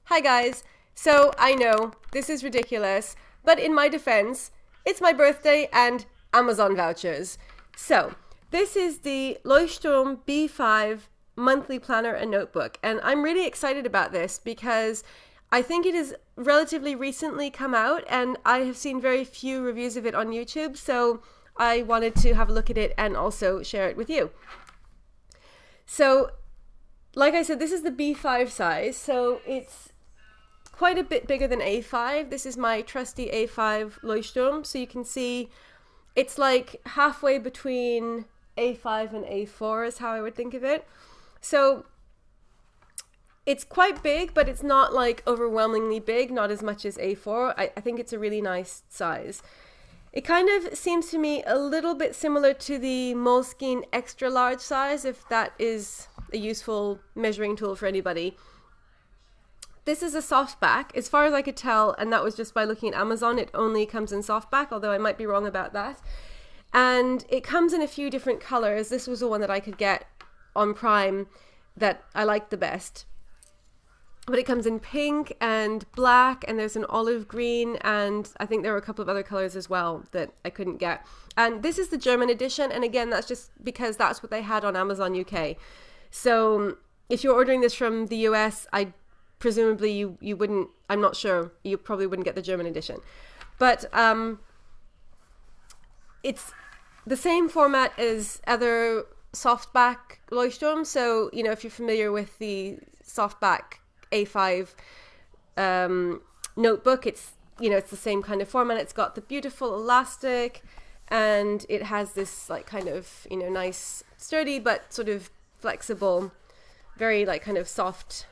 Hi guys. So I know this is ridiculous, but in my defense, it's my birthday and Amazon vouchers. So this is the Leuchtturm B5 monthly planner and notebook, and I'm really excited about this because I think it has relatively recently come out and I have seen very few reviews of it on YouTube, so I wanted to have a look at it and also share it with you. So like I said, this is the B5 size, so it's quite a bit bigger than A5. This is my trusty A5 Leuchtturm, so you can see it's like halfway between A5 and A4 is how I would think of it. So it's quite big, but it's not like overwhelmingly big, not as much as A4. I think it's a really nice size. It kind of seems to me a little bit similar to the Moleskine extra large size, if that is a useful measuring tool for anybody. This is a softback, as far as I could tell, and that was just by looking at Amazon. It only comes in softback, although I might be wrong about that. And it comes in a few different colors. This was the one that I could get on Prime that I liked the best. But it comes in pink and black, and there's an olive green, and I think there were a couple of other colors as well that I couldn't get. And this is the German edition, and again, that's just because that's what they had on Amazon UK. So if you're ordering this from the US, presumably you wouldn't, I'm not sure, you probably wouldn't get the German edition. But it's the same format as other softback Leuchtturm. So, you know, if you're familiar with the softback A5 notebook, it's, you know, it's the same kind of format. It's got the beautiful elastic, and it has this like kind of, you know, nice, sturdy but sort of flexible, very like kind of soft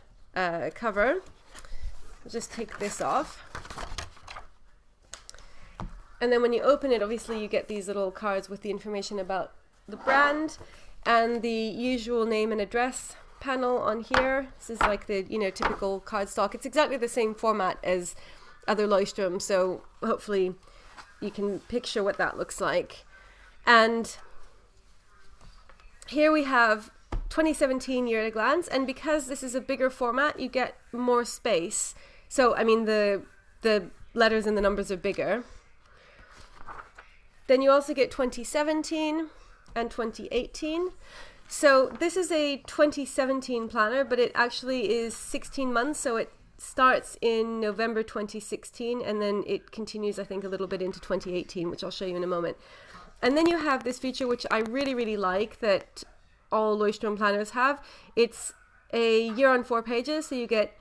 cover. I'll just take this off. And then when you open it, obviously you get these little cards with the information about the brand and the usual name and address panel on here. This is like the, you know, typical cardstock. It's exactly the same format as other Leuchtturm, so hopefully you can picture what that looks like. And here we have 2017 year at a glance, and because this is a bigger format, you get more space. So I mean the letters and the numbers are bigger. Then you also get 2017 and 2018. So this is a 2017 planner, but it actually is 16 months. So it starts in November 2016, and then it continues, I think, a little bit into 2018, which I'll show you in a moment. And then you have this feature, which I really, really like, that all Leuchtturm planners have. It's a year on 4 pages, so you get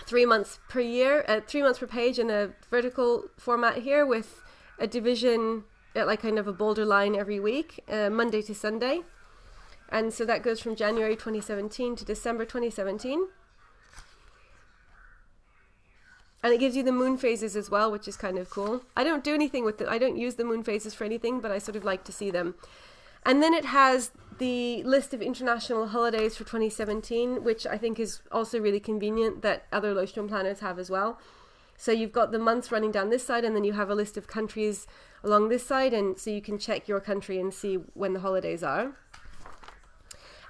3 months per year, 3 months per page in a vertical format here with a division at like kind of a bolder line every week, Monday to Sunday. And so that goes from January 2017 to December 2017. And it gives you the moon phases as well, which is kind of cool. I don't do anything with it. I don't use the moon phases for anything, but I sort of like to see them. And then it has the list of international holidays for 2017, which I think is also really convenient that other Leuchtturm planners have as well. So you've got the months running down this side, and then you have a list of countries along this side, and so you can check your country and see when the holidays are.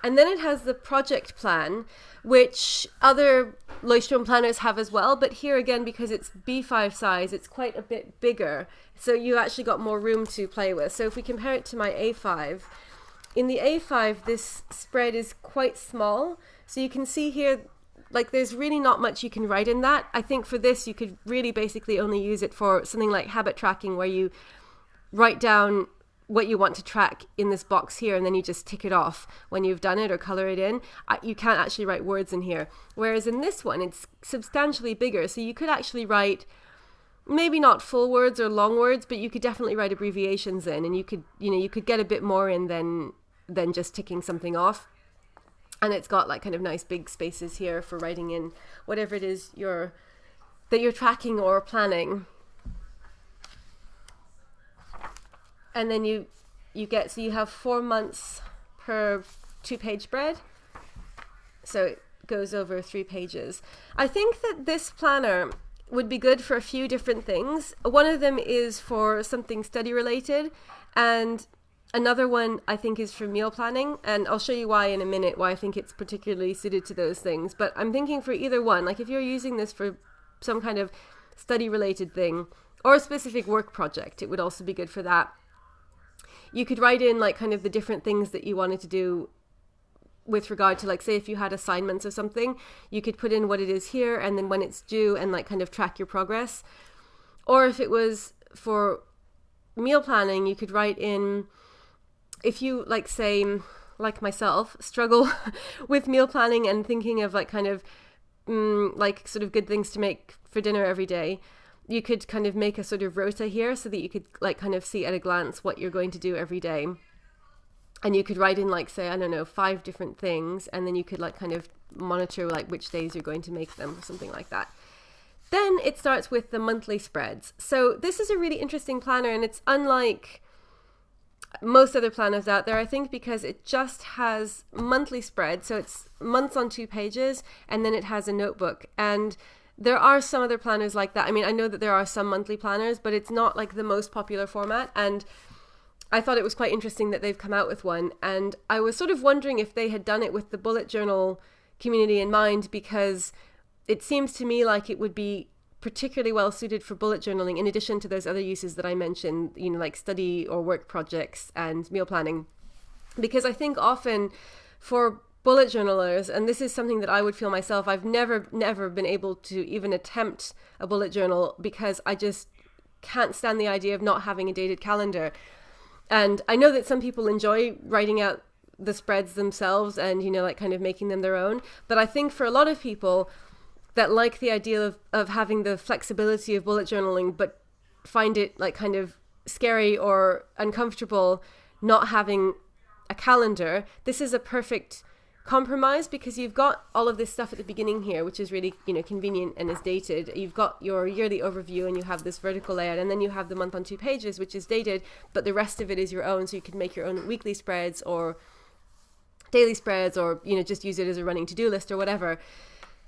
And then it has the project plan, which other Leuchtturm planners have as well, but here again, because it's B5 size, it's quite a bit bigger, so you actually got more room to play with. So if we compare it to my A5, in the A5 this spread is quite small, so you can see here like there's really not much you can write in that. I think for this you could really basically only use it for something like habit tracking, where you write down what you want to track in this box here, and then you just tick it off when you've done it or color it in. You can't actually write words in here. Whereas in this one, it's substantially bigger. So you could actually write maybe not full words or long words, but you could definitely write abbreviations in, and you could, you know, you could get a bit more in than just ticking something off. And it's got like kind of nice big spaces here for writing in whatever it is that you're tracking or planning. And then you get, so you have 4 months per 2-page spread. So it goes over 3 pages. I think that this planner would be good for a few different things. One of them is for something study related, and Another one I think is for meal planning, and I'll show you why in a minute, why I think it's particularly suited to those things. But I'm thinking for either one, like if you're using this for some kind of study related thing or a specific work project, it would also be good for that. You could write in like kind of the different things that you wanted to do with regard to, like, say if you had assignments or something, you could put in what it is here and then when it's due and like kind of track your progress. Or if it was for meal planning, you could write in, if you like, say, like myself, struggle with meal planning and thinking of like kind of like sort of good things to make for dinner every day, you could kind of make a sort of rota here so that you could like kind of see at a glance what you're going to do every day. And you could write in like, say, I don't know, 5 different things, and then you could like kind of monitor like which days you're going to make them or something like that. Then it starts with the monthly spreads. So this is a really interesting planner, and it's unlike most other planners out there, I think, because it just has monthly spreads. So it's months on 2 pages, and then it has a notebook. And there are some other planners like that. I mean, I know that there are some monthly planners, but it's not like the most popular format. And I thought it was quite interesting that they've come out with one. And I was sort of wondering if they had done it with the bullet journal community in mind, because it seems to me like it would be particularly well suited for bullet journaling, in addition to those other uses that I mentioned, you know, like study or work projects and meal planning. Because I think often for bullet journalers, and this is something that I would feel myself, I've never been able to even attempt a bullet journal because I just can't stand the idea of not having a dated calendar. And I know that some people enjoy writing out the spreads themselves and, you know, like kind of making them their own. But I think for a lot of people that like the idea of having the flexibility of bullet journaling, but find it like kind of scary or uncomfortable not having a calendar, this is a perfect compromise, because you've got all of this stuff at the beginning here, which is really, you know, convenient and is dated. You've got your yearly overview and you have this vertical layout, and then you have the month on 2 pages, which is dated, but the rest of it is your own. So you can make your own weekly spreads or daily spreads, or, you know, just use it as a running to-do list or whatever.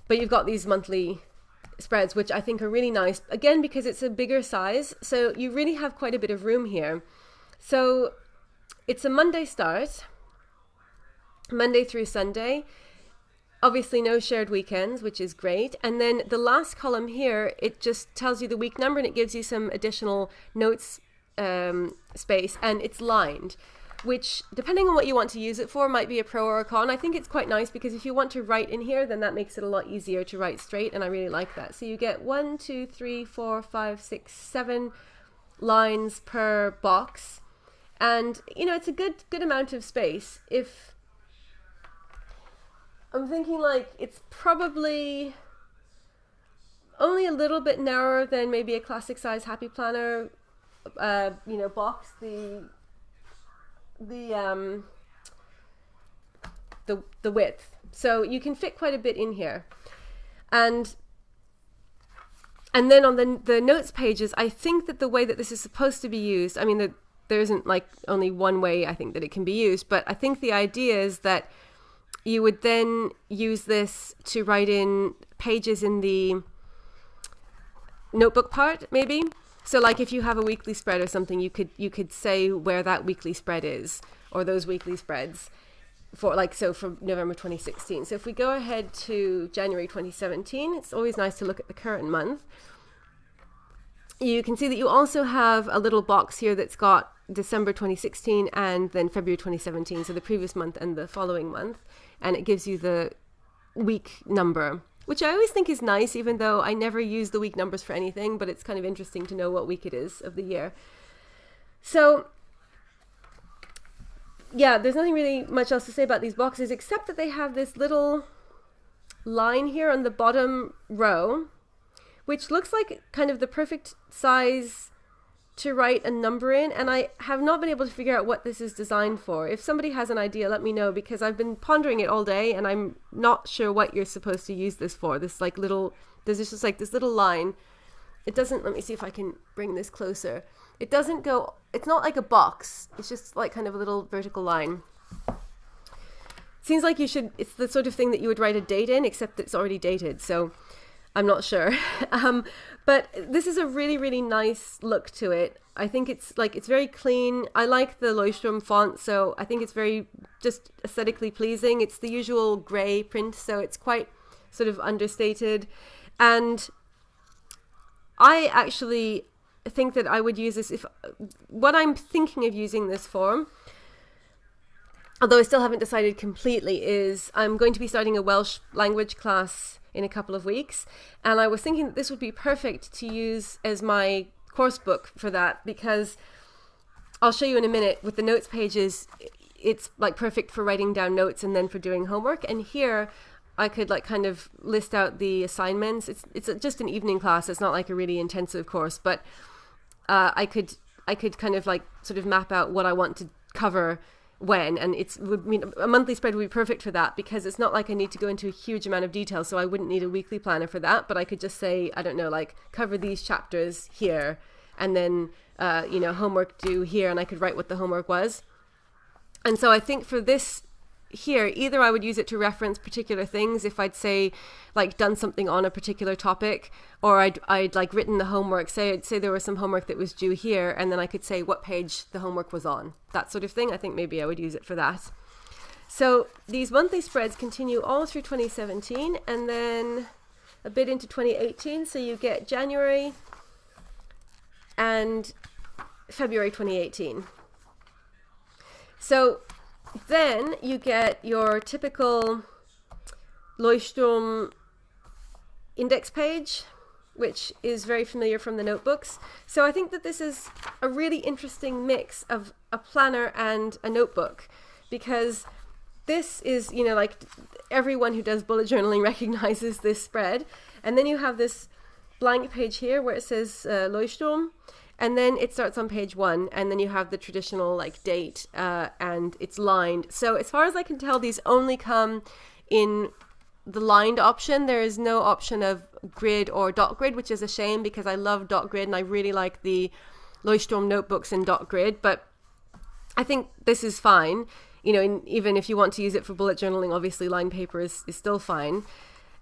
But you've got these monthly spreads, which I think are really nice, again, because it's a bigger size. So you really have quite a bit of room here. So it's a Monday start, Monday through Sunday. Obviously no shared weekends, which is great. And then the last column here, it just tells you the week number and it gives you some additional notes space, and it's lined, which, depending on what you want to use it for, might be a pro or a con. I think it's quite nice because if you want to write in here, then that makes it a lot easier to write straight, and I really like that. So you get 1, 2, 3, 4, 5, 6, 7 lines per box, and, you know, it's a good amount of space. If I'm thinking, like, it's probably only a little bit narrower than maybe a classic size Happy Planner, you know, box. The width, so you can fit quite a bit in here. And then on the notes pages, I think that the way that this is supposed to be used, I mean, there isn't like only one way I think that it can be used, but I think the idea is that you would then use this to write in pages in the notebook part, maybe. So like if you have a weekly spread or something, you could say where that weekly spread is, or those weekly spreads for, like, so from November 2016. So if we go ahead to January 2017, it's always nice to look at the current month. You can see that you also have a little box here that's got December 2016 and then February 2017, so the previous month and the following month, and it gives you the week number, which I always think is nice, even though I never use the week numbers for anything, but it's kind of interesting to know what week it is of the year. So yeah, there's nothing really much else to say about these boxes, except that they have this little line here on the bottom row, which looks like kind of the perfect size to write a number in, and I have not been able to figure out what this is designed for. If somebody has an idea, let me know, because I've been pondering it all day and I'm not sure what you're supposed to use this for. This like little, there's just like this little line. It doesn't, let me see if I can bring this closer. It doesn't go, it's not like a box, it's just like kind of a little vertical line. Seems like you should, it's the sort of thing that you would write a date in, except it's already dated. So I'm not sure. But this is a really, really nice look to it. I think it's very clean. I like the Leuchtturm font, so I think it's very just aesthetically pleasing. It's the usual gray print, so it's quite sort of understated. And I actually think that I would use this if what I'm thinking of using this for, although I still haven't decided completely, is I'm going to be starting a Welsh language class in a couple of weeks, and I was thinking that this would be perfect to use as my course book for that, because I'll show you in a minute with the notes pages, it's like perfect for writing down notes and then for doing homework. And here I could like kind of list out the assignments. It's just an evening class. It's not like a really intensive course, but I could kind of like sort of map out what I want to cover when, and a monthly spread would be perfect for that, because it's not like I need to go into a huge amount of detail, so I wouldn't need a weekly planner for that. But I could just say, I don't know, like cover these chapters here, and then homework due here, and I could write what the homework was. And so I think for this here, either I would use it to reference particular things if I'd say like done something on a particular topic, or I'd like written the homework, say there was some homework that was due here, and then I could say what page the homework was on, that sort of thing. I think maybe I would use it for that. So these monthly spreads continue all through 2017 and then a bit into 2018. So you get January and February 2018. So then you get your typical Leuchtturm index page, which is very familiar from the notebooks. So I think that this is a really interesting mix of a planner and a notebook, because this is, like everyone who does bullet journaling recognizes this spread. And then you have this blank page here where it says Leuchtturm. And then it starts on page 1, and then you have the traditional like date, and it's lined. So as far as I can tell, these only come in the lined option. There is no option of grid or dot grid, which is a shame, because I love dot grid and I really like the Leuchtturm notebooks in dot grid. But I think this is fine. Even if you want to use it for bullet journaling, obviously lined paper is still fine.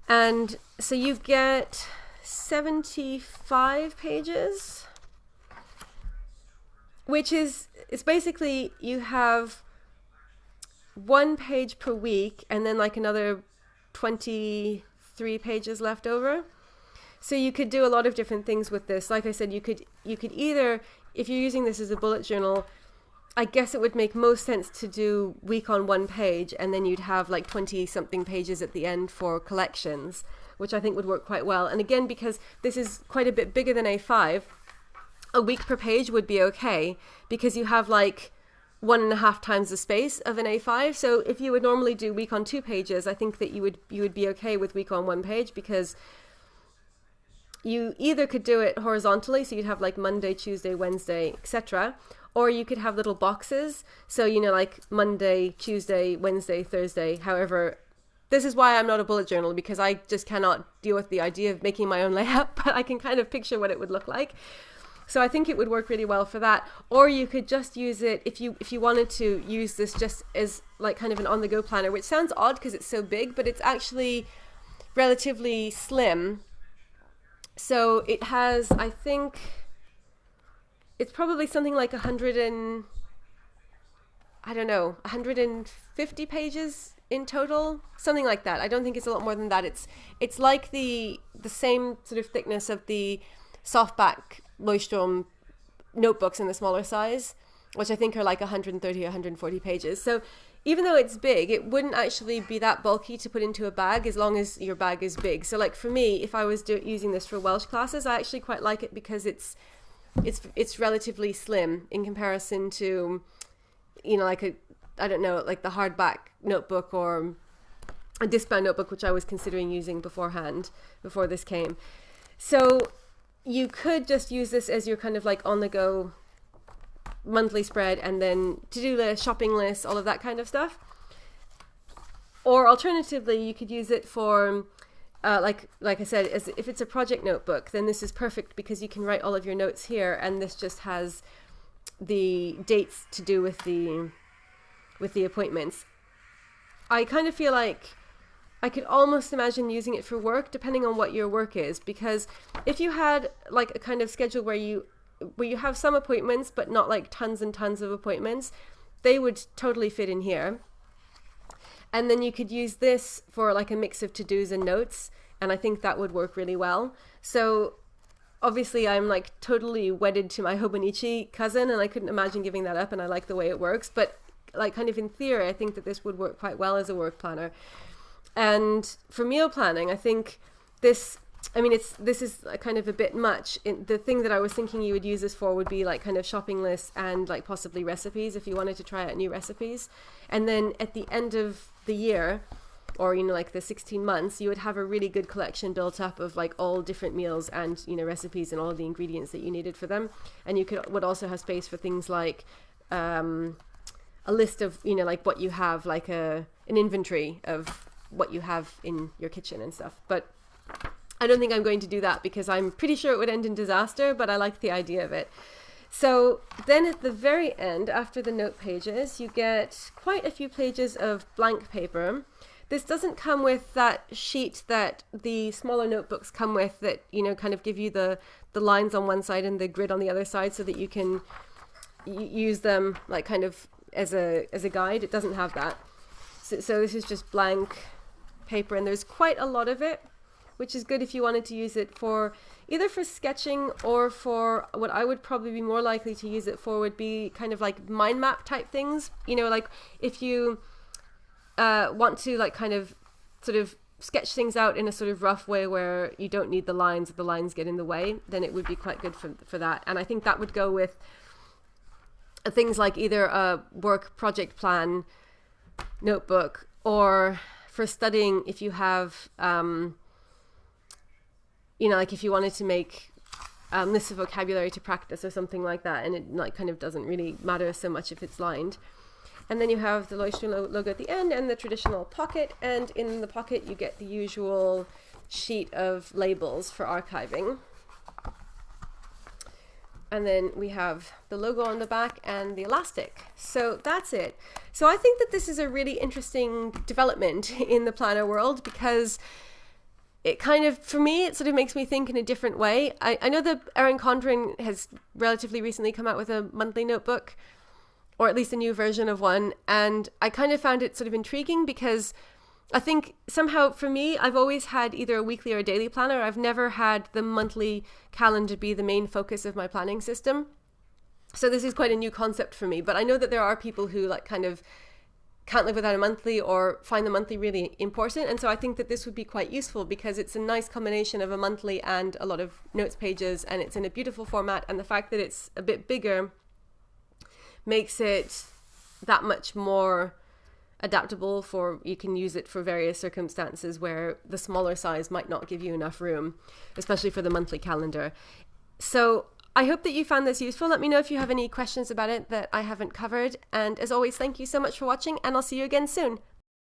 And so you get 75 pages. Which is, it's basically you have 1 page per week and then like another 23 pages left over. So you could do a lot of different things with this. Like I said, you could either, if you're using this as a bullet journal, I guess it would make most sense to do week on 1 page, and then you'd have like 20 something pages at the end for collections, which I think would work quite well. And again, because this is quite a bit bigger than A5, a week per page would be okay, because you have like 1.5 times the space of an A5. So if you would normally do week on 2 pages, I think that you would be okay with week on 1 page, because you either could do it horizontally, so you'd have like Monday, Tuesday, Wednesday, etc., or you could have little boxes. So like Monday, Tuesday, Wednesday, Thursday. However, this is why I'm not a bullet journal, because I just cannot deal with the idea of making my own layout, but I can kind of picture what it would look like. So I think it would work really well for that. Or you could just use it if you wanted to use this just as like kind of an on-the-go planner, which sounds odd because it's so big, but it's actually relatively slim. So it has, I think, it's probably something like 150 pages in total, something like that. I don't think it's a lot more than that. It's like the same sort of thickness of the softback Leuchtturm notebooks in the smaller size, which I think are like 130 or 140 pages. So even though it's big, it wouldn't actually be that bulky to put into a bag, as long as your bag is big. So like for me, if I was using this for Welsh classes, I actually quite like it, because it's relatively slim in comparison to like the hardback notebook or a discbound notebook, which I was considering using beforehand, before this came. So you could just use this as your kind of like on-the-go monthly spread, and then to-do list, shopping list, all of that kind of stuff. Or alternatively, you could use it for, like I said, if it's a project notebook, then this is perfect, because you can write all of your notes here, and this just has the dates to do with the appointments. I kind of feel like I could almost imagine using it for work, depending on what your work is, because if you had like a kind of schedule where you have some appointments but not like tons and tons of appointments, they would totally fit in here. And then you could use this for like a mix of to-dos and notes, and I think that would work really well. So obviously I'm like totally wedded to my Hobonichi cousin, and I couldn't imagine giving that up, and I like the way it works, but like kind of in theory I think that this would work quite well as a work planner. And for meal planning, I think this is kind of a bit much. The thing that I was thinking you would use this for would be like kind of shopping lists and like possibly recipes if you wanted to try out new recipes. And then at the end of the year, or like the 16 months, you would have a really good collection built up of like all different meals and recipes and all the ingredients that you needed for them. And you would also have space for things like a list of like what you have, like an inventory of what you have in your kitchen and stuff. But I don't think I'm going to do that because I'm pretty sure it would end in disaster, but I like the idea of it. So then at the very end, after the note pages, you get quite a few pages of blank paper. This doesn't come with that sheet that the smaller notebooks come with that, kind of give you the lines on one side and the grid on the other side so that you can use them like kind of as a guide. It doesn't have that. So this is just blank paper, and there's quite a lot of it, which is good if you wanted to use it for either for sketching or for what I would probably be more likely to use it for would be kind of like mind map type things. Like if you want to like kind of sort of sketch things out in a sort of rough way where you don't need the lines, or the lines get in the way, then it would be quite good for that. And I think that would go with things like either a work project plan notebook, or for studying if you have like if you wanted to make lists of vocabulary to practice or something like that, and it like kind of doesn't really matter so much if it's lined. And then you have the Leuchtturm logo at the end and the traditional pocket, and in the pocket you get the usual sheet of labels for archiving. And then we have the logo on the back and the elastic. So that's it. So I think that this is a really interesting development in the planner world, because it kind of, for me, it sort of makes me think in a different way. I know that Erin Condren has relatively recently come out with a monthly notebook, or at least a new version of one. And I kind of found it sort of intriguing because I think somehow for me, I've always had either a weekly or a daily planner. I've never had the monthly calendar be the main focus of my planning system. So this is quite a new concept for me. But I know that there are people who like kind of can't live without a monthly or find the monthly really important. And so I think that this would be quite useful because it's a nice combination of a monthly and a lot of notes pages, and it's in a beautiful format. And the fact that it's a bit bigger makes it that much more adaptable for, you can use it for various circumstances where the smaller size might not give you enough room, especially for the monthly calendar. So I hope that you found this useful. Let me know if you have any questions about it that I haven't covered. And as always, thank you so much for watching, and I'll see you again soon.